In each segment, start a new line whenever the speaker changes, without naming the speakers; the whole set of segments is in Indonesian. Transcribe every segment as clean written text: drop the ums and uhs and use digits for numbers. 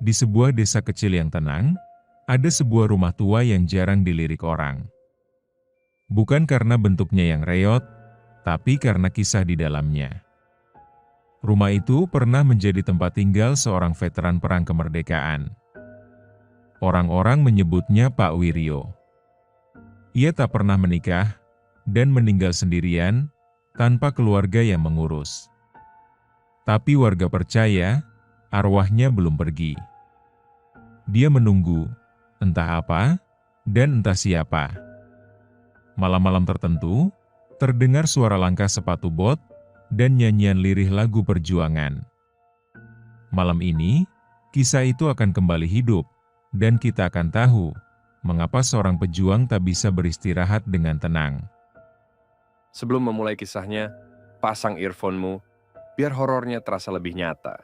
Di sebuah desa kecil yang tenang, ada sebuah rumah tua yang jarang dilirik orang. Bukan karena bentuknya yang reot, tapi karena kisah di dalamnya. Rumah itu pernah menjadi tempat tinggal seorang veteran perang kemerdekaan. Orang-orang menyebutnya Pak Wiryo. Ia tak pernah menikah dan meninggal sendirian tanpa keluarga yang mengurus. Tapi warga percaya arwahnya belum pergi. Dia menunggu, entah apa dan entah siapa. Malam-malam tertentu, terdengar suara langkah sepatu bot dan nyanyian lirih lagu perjuangan. Malam ini, kisah itu akan kembali hidup, dan kita akan tahu mengapa seorang pejuang tak bisa beristirahat dengan tenang.
Sebelum memulai kisahnya, pasang earphone-mu, biar horornya terasa lebih nyata.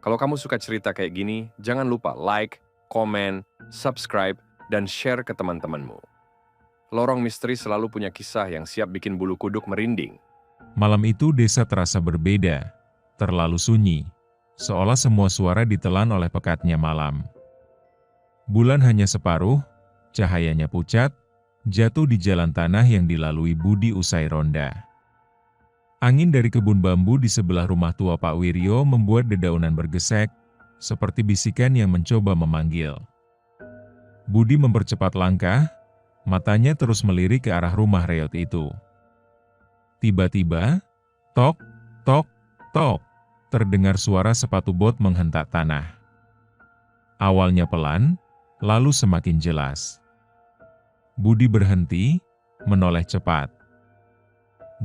Kalau kamu suka cerita kayak gini, jangan lupa like, komen, subscribe, dan share ke teman-temanmu. Lorong Misteri selalu punya kisah yang siap bikin bulu kuduk merinding.
Malam itu desa terasa berbeda, terlalu sunyi, seolah semua suara ditelan oleh pekatnya malam. Bulan hanya separuh, cahayanya pucat, jatuh di jalan tanah yang dilalui Budi usai ronda. Angin dari kebun bambu di sebelah rumah tua Pak Wiryo membuat dedaunan bergesek, seperti bisikan yang mencoba memanggil. Budi mempercepat langkah, matanya terus melirik ke arah rumah reot itu. Tiba-tiba, tok, tok, tok, terdengar suara sepatu bot menghentak tanah. Awalnya pelan, lalu semakin jelas. Budi berhenti, menoleh cepat.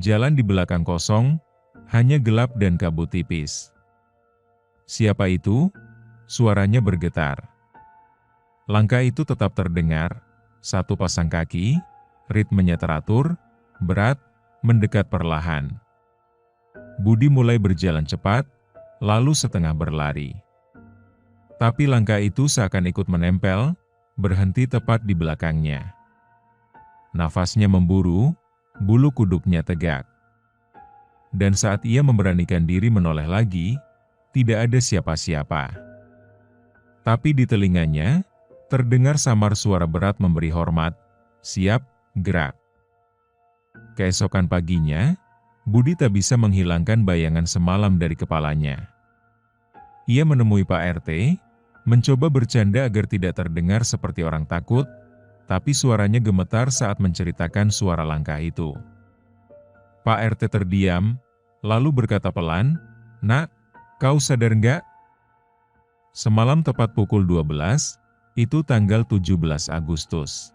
Jalan di belakang kosong, hanya gelap dan kabut tipis. Siapa itu? Suaranya bergetar. Langkah itu tetap terdengar, satu pasang kaki, ritmenya teratur, berat, mendekat perlahan. Budi mulai berjalan cepat, lalu setengah berlari. Tapi langkah itu seakan ikut menempel, berhenti tepat di belakangnya. Nafasnya memburu, bulu kuduknya tegak. Dan saat ia memberanikan diri menoleh lagi, tidak ada siapa-siapa. Tapi di telinganya, terdengar samar suara berat memberi hormat, siap, gerak. Keesokan paginya, Budi tak bisa menghilangkan bayangan semalam dari kepalanya. Ia menemui Pak RT, mencoba bercanda agar tidak terdengar seperti orang takut, tapi suaranya gemetar saat menceritakan suara langkah itu. Pak RT terdiam, lalu berkata pelan, "Nak, kau sadar nggak? Semalam tepat pukul 12, itu tanggal 17 Agustus.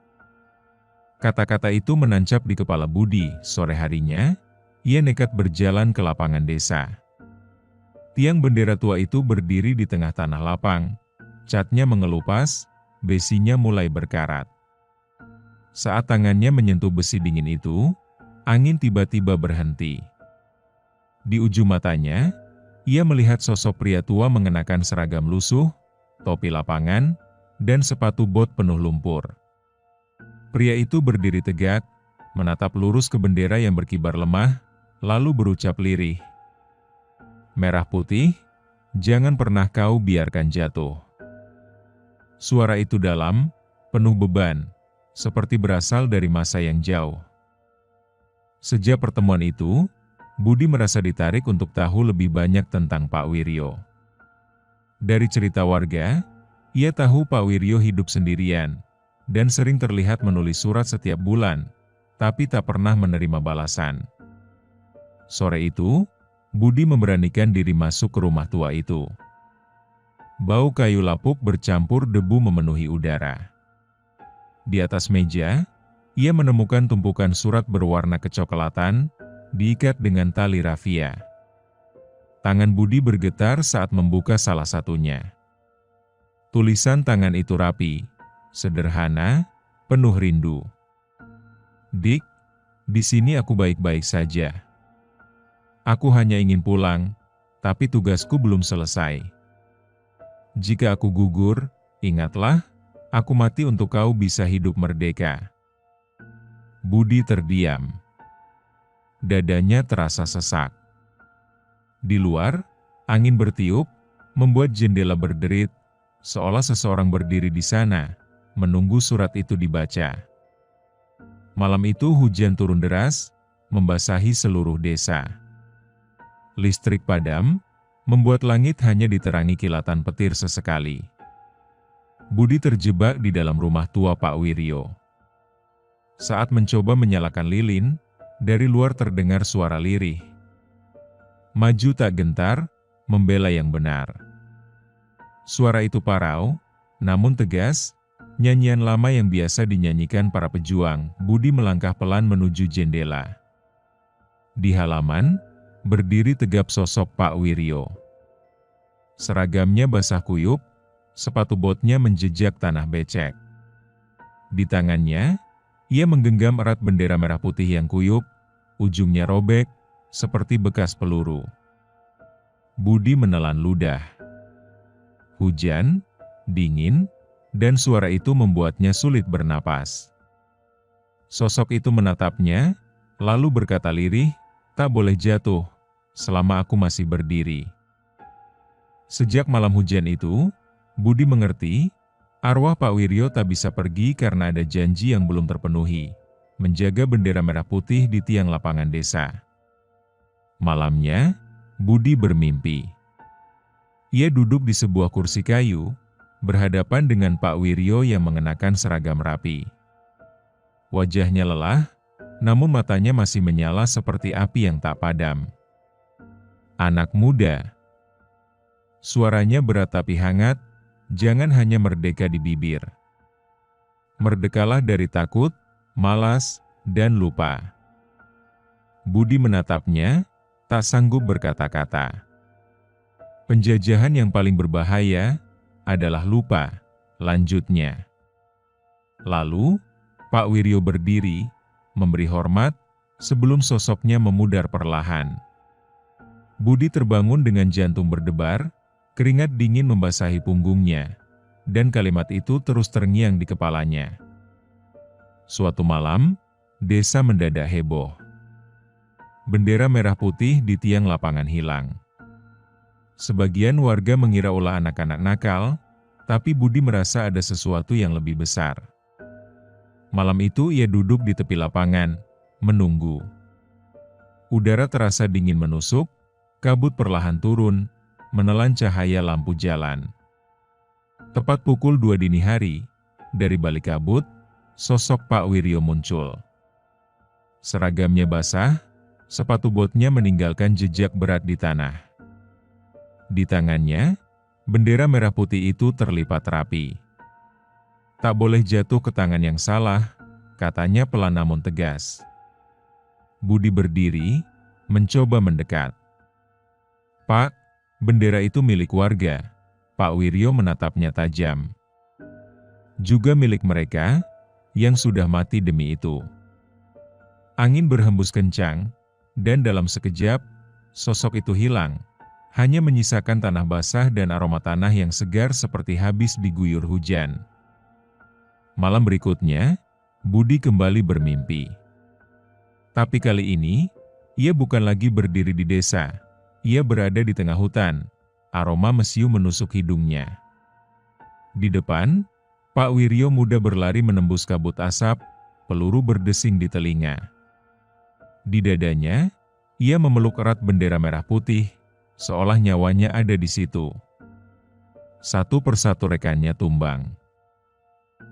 Kata-kata itu menancap di kepala Budi. Sore harinya, ia nekat berjalan ke lapangan desa. Tiang bendera tua itu berdiri di tengah tanah lapang, catnya mengelupas, besinya mulai berkarat. Saat tangannya menyentuh besi dingin itu, angin tiba-tiba berhenti. Di ujung matanya, ia melihat sosok pria tua mengenakan seragam lusuh, topi lapangan, dan sepatu bot penuh lumpur. Pria itu berdiri tegak, menatap lurus ke bendera yang berkibar lemah, lalu berucap lirih, "Merah putih, jangan pernah kau biarkan jatuh." Suara itu dalam, penuh beban, seperti berasal dari masa yang jauh. Sejak pertemuan itu, Budi merasa ditarik untuk tahu lebih banyak tentang Pak Wiryo. Dari cerita warga, ia tahu Pak Wiryo hidup sendirian, dan sering terlihat menulis surat setiap bulan, tapi tak pernah menerima balasan. Sore itu, Budi memberanikan diri masuk ke rumah tua itu. Bau kayu lapuk bercampur debu memenuhi udara. Di atas meja, ia menemukan tumpukan surat berwarna kecoklatan, diikat dengan tali rafia. Tangan Budi bergetar saat membuka salah satunya. Tulisan tangan itu rapi, sederhana, penuh rindu. "Dik, di sini aku baik-baik saja. Aku hanya ingin pulang, tapi tugasku belum selesai. Jika aku gugur, ingatlah, aku mati untuk kau bisa hidup merdeka." Budi terdiam. Dadanya terasa sesak. Di luar, angin bertiup, membuat jendela berderit, seolah seseorang berdiri di sana, menunggu surat itu dibaca. Malam itu hujan turun deras, membasahi seluruh desa. Listrik padam, membuat langit hanya diterangi kilatan petir sesekali. Budi terjebak di dalam rumah tua Pak Wiryo. Saat mencoba menyalakan lilin, dari luar terdengar suara lirih. Maju tak gentar, membela yang benar. Suara itu parau, namun tegas, nyanyian lama yang biasa dinyanyikan para pejuang. Budi melangkah pelan menuju jendela. Di halaman, berdiri tegap sosok Pak Wiryo. Seragamnya basah kuyup, sepatu botnya menjejak tanah becek. Di tangannya, ia menggenggam erat bendera merah putih yang kuyup, ujungnya robek, seperti bekas peluru. Budi menelan ludah. Hujan, dingin, dan suara itu membuatnya sulit bernapas. Sosok itu menatapnya, lalu berkata lirih, "Tak boleh jatuh, selama aku masih berdiri." Sejak malam hujan itu, Budi mengerti, arwah Pak Wiryo tak bisa pergi karena ada janji yang belum terpenuhi, menjaga bendera merah putih di tiang lapangan desa. Malamnya, Budi bermimpi. Ia duduk di sebuah kursi kayu, berhadapan dengan Pak Wiryo yang mengenakan seragam rapi. Wajahnya lelah, namun matanya masih menyala seperti api yang tak padam. "Anak muda," suaranya berat tapi hangat, "jangan hanya merdeka di bibir. Merdekalah dari takut, malas, dan lupa." Budi menatapnya, tak sanggup berkata-kata. "Penjajahan yang paling berbahaya adalah lupa," lanjutnya. Lalu, Pak Wiryo berdiri, memberi hormat, sebelum sosoknya memudar perlahan. Budi terbangun dengan jantung berdebar, keringat dingin membasahi punggungnya, dan kalimat itu terus terngiang di kepalanya. Suatu malam, desa mendadak heboh. Bendera merah putih di tiang lapangan hilang. Sebagian warga mengira ulah anak-anak nakal, tapi Budi merasa ada sesuatu yang lebih besar. Malam itu ia duduk di tepi lapangan, menunggu. Udara terasa dingin menusuk, kabut perlahan turun, menelan cahaya lampu jalan. Tepat pukul 2 dini hari, dari balik kabut, sosok Pak Wiryo muncul. Seragamnya basah, sepatu botnya meninggalkan jejak berat di tanah. Di tangannya, bendera merah putih itu terlipat rapi. "Tak boleh jatuh ke tangan yang salah," katanya pelan namun tegas. Budi berdiri, mencoba mendekat. "Pak, bendera itu milik warga." Pak Wiryo menatapnya tajam. "Juga milik mereka, yang sudah mati demi itu." Angin berhembus kencang, dan dalam sekejap, sosok itu hilang, hanya menyisakan tanah basah dan aroma tanah yang segar seperti habis diguyur hujan. Malam berikutnya, Budi kembali bermimpi. Tapi kali ini, ia bukan lagi berdiri di desa. Ia berada di tengah hutan, aroma mesiu menusuk hidungnya. Di depan, Pak Wiryo muda berlari menembus kabut asap, peluru berdesing di telinga. Di dadanya, ia memeluk erat bendera merah putih, seolah nyawanya ada di situ. Satu persatu rekannya tumbang.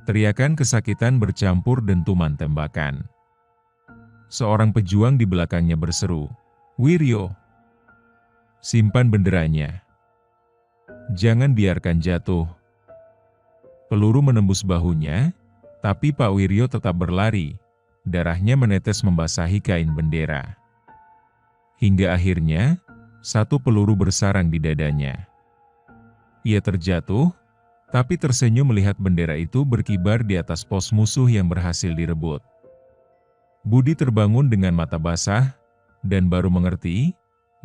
Teriakan kesakitan bercampur dentuman tembakan. Seorang pejuang di belakangnya berseru, "Wiryo, simpan benderanya. Jangan biarkan jatuh." Peluru menembus bahunya, tapi Pak Wiryo tetap berlari. Darahnya menetes membasahi kain bendera. Hingga akhirnya, satu peluru bersarang di dadanya. Ia terjatuh, tapi tersenyum melihat bendera itu berkibar di atas pos musuh yang berhasil direbut. Budi terbangun dengan mata basah, dan baru mengerti,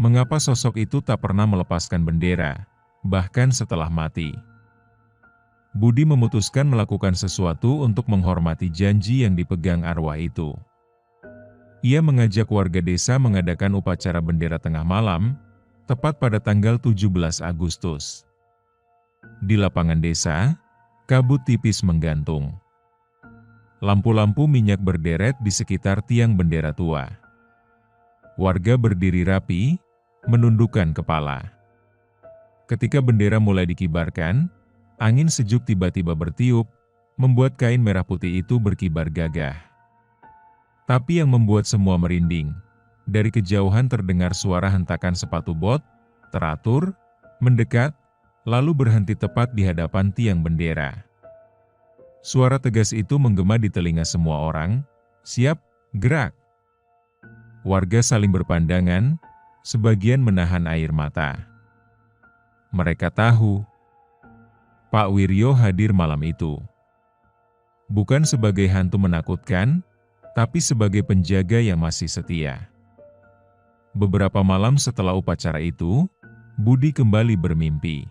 mengapa sosok itu tak pernah melepaskan bendera, bahkan setelah mati. Budi memutuskan melakukan sesuatu untuk menghormati janji yang dipegang arwah itu. Ia mengajak warga desa mengadakan upacara bendera tengah malam, tepat pada tanggal 17 Agustus. Di lapangan desa, kabut tipis menggantung. Lampu-lampu minyak berderet di sekitar tiang bendera tua. Warga berdiri rapi, menundukkan kepala. Ketika bendera mulai dikibarkan, angin sejuk tiba-tiba bertiup, membuat kain merah putih itu berkibar gagah. Tapi yang membuat semua merinding, dari kejauhan terdengar suara hentakan sepatu bot, teratur, mendekat, lalu berhenti tepat di hadapan tiang bendera. Suara tegas itu menggema di telinga semua orang, "Siap, gerak!" Warga saling berpandangan, sebagian menahan air mata. Mereka tahu, Pak Wiryo hadir malam itu. Bukan sebagai hantu menakutkan, tapi sebagai penjaga yang masih setia. Beberapa malam setelah upacara itu, Budi kembali bermimpi.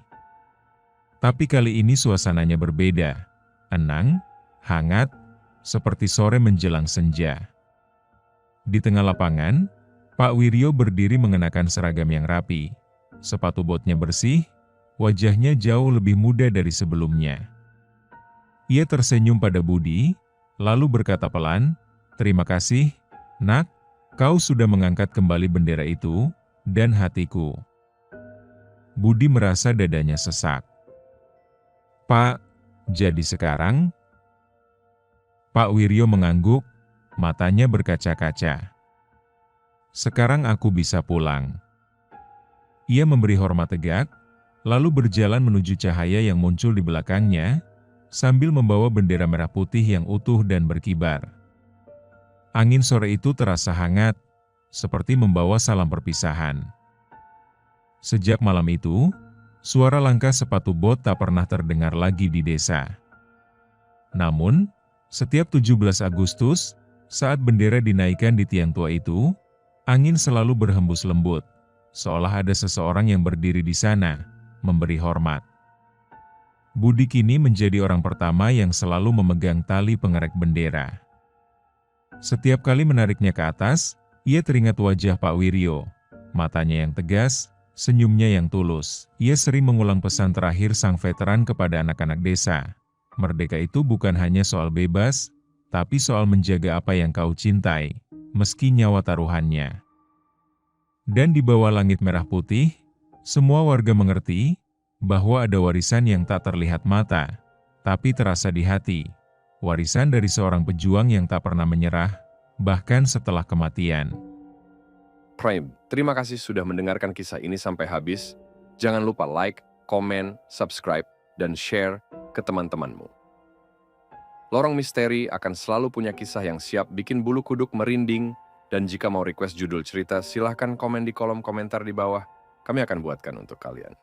Tapi kali ini suasananya berbeda. Tenang, hangat, seperti sore menjelang senja. Di tengah lapangan, Pak Wiryo berdiri mengenakan seragam yang rapi. Sepatu botnya bersih, wajahnya jauh lebih muda dari sebelumnya. Ia tersenyum pada Budi, lalu berkata pelan, "Terima kasih, Nak, kau sudah mengangkat kembali bendera itu, dan hatiku." Budi merasa dadanya sesak. "Pak, jadi sekarang?" Pak Wiryo mengangguk, matanya berkaca-kaca. "Sekarang aku bisa pulang." Ia memberi hormat tegak, lalu berjalan menuju cahaya yang muncul di belakangnya, sambil membawa bendera merah putih yang utuh dan berkibar. Angin sore itu terasa hangat, seperti membawa salam perpisahan. Sejak malam itu, suara langkah sepatu bot tak pernah terdengar lagi di desa. Namun, setiap 17 Agustus, saat bendera dinaikkan di tiang tua itu, angin selalu berhembus lembut, seolah ada seseorang yang berdiri di sana, memberi hormat. Budi kini menjadi orang pertama yang selalu memegang tali pengerek bendera. Setiap kali menariknya ke atas, ia teringat wajah Pak Wiryo, matanya yang tegas, senyumnya yang tulus. Ia sering mengulang pesan terakhir sang veteran kepada anak-anak desa. Merdeka itu bukan hanya soal bebas, tapi soal menjaga apa yang kau cintai, meski nyawa taruhannya. Dan di bawah langit merah putih, semua warga mengerti bahwa ada warisan yang tak terlihat mata, tapi terasa di hati. Warisan dari seorang pejuang yang tak pernah menyerah, bahkan setelah kematian.
Prime, terima kasih sudah mendengarkan kisah ini sampai habis. Jangan lupa like, komen, subscribe, dan share ke teman-temanmu. Lorong Misteri akan selalu punya kisah yang siap bikin bulu kuduk merinding, dan jika mau request judul cerita, silahkan komen di kolom komentar di bawah. Kami akan buatkan untuk kalian.